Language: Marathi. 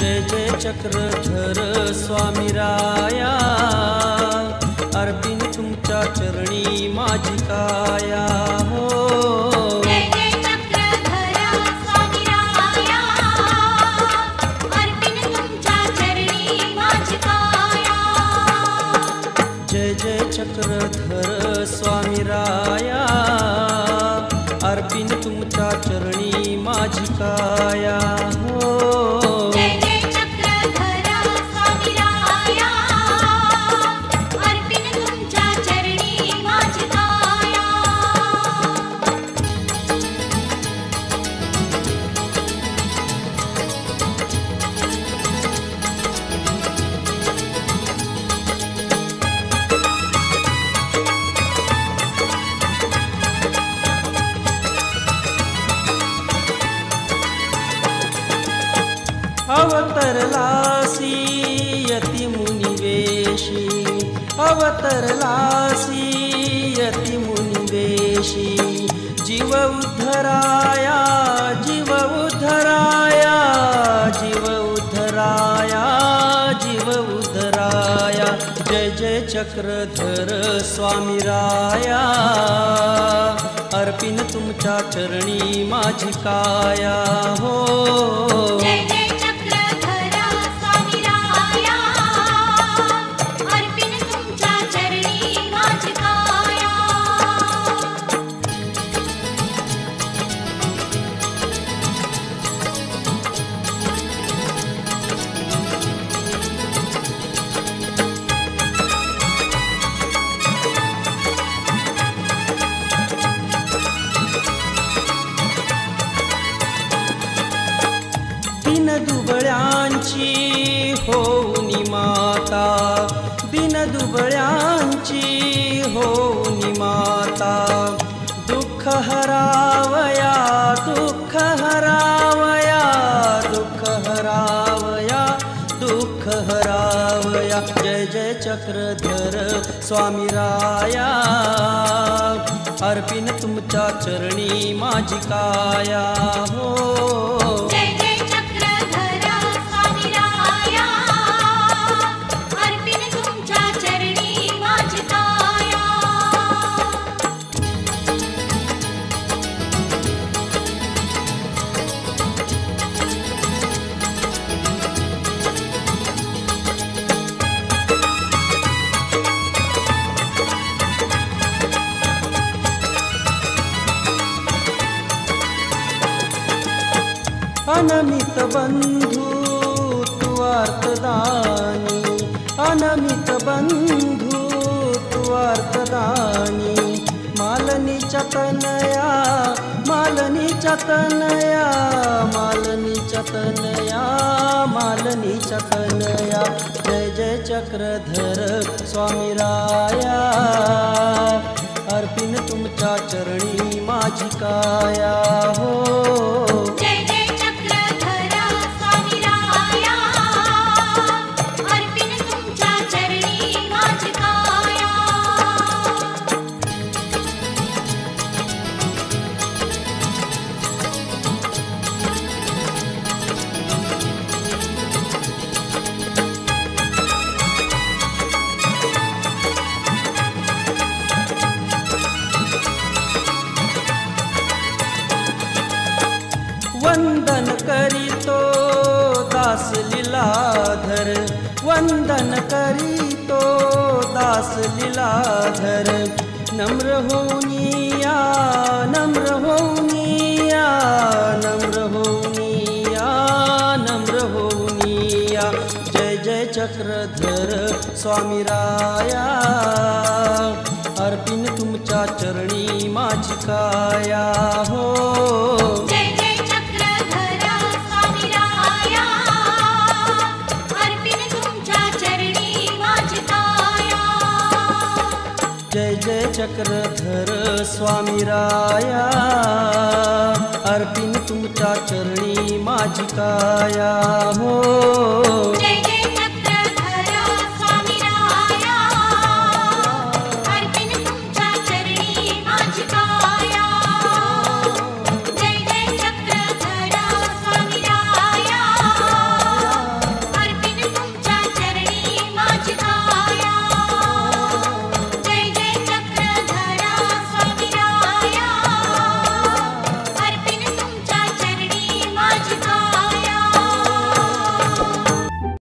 जय जय चक्रधर स्वामी राया, अर्पिन तुमच्या चरणी माझी काया हो। जय जय चक्रधर स्वामी राया, अर्पिन तुमच्या चरणी माझी काया। जय जय चक्रधर स्वामी राया, अर्पिन तुमच्या चरणी माझी काया हो। जय जय चक्रधर स्वामी राया, अर्पिन तुमच्या चरणी माझी काया। अवतरलासी यति मुनिवेशी, अवतरलासी यति मुनिवेशी, जीव उद्धराया, जीव उद्धराया, जीव उद्धराया, जीव उद्धराया। जय जय चक्रधर स्वामी राया, अर्पिन तुमच्या चरणी माझी काया हो। जय जय चक्रधर स्वामी राया, अर्पिन तुमच्या चरणी माझी काया। दिन दुबळ्यांची होऊनी माता, दिन दुबळ्यांची होऊनी माता, दुःख हरावया, दुःख हरावया, दुःख हरावया, दुःख हरावया। जय जय चक्रधर स्वामी राया, अर्पिन तुमच्या चरणी माझी काया हो। जय जय चक्रधर स्वामी राया, अर्पिन तुमच्या चरणी माझी काया। अनमित बंधू तू अर्थदानी, अनमित बंधू तू अर्थदानी, मालनीच्या तनया, मालनीच्या तनया, मालनीच्या तनया, मालनीच्या तनया। जय जय चक्रधर स्वामी राया, अर्पिन तुमच्या चरणी माझी काया हो। जय जय चक्रधर स्वामी राया, अर्पिन तुमच्या चरणी माझी काया। वंदन करीतो दास लीलाधर, वंदन करीतो दास लीलाधर, नम्र होऊनिया, नम्र होऊनिया, नम्र होऊनिया, नम्र होऊनिया। जय जय चक्रधर स्वामी राया, अर्पिन तुमच्या चरणी माझी काया हो। जय जय चक्रधर स्वामी राया, अर्पिन तुमच्या चरणी माझी काया। जय जय चक्रधर स्वामी राया, अर्पिन तुमच्या चरणी माझी काया हो।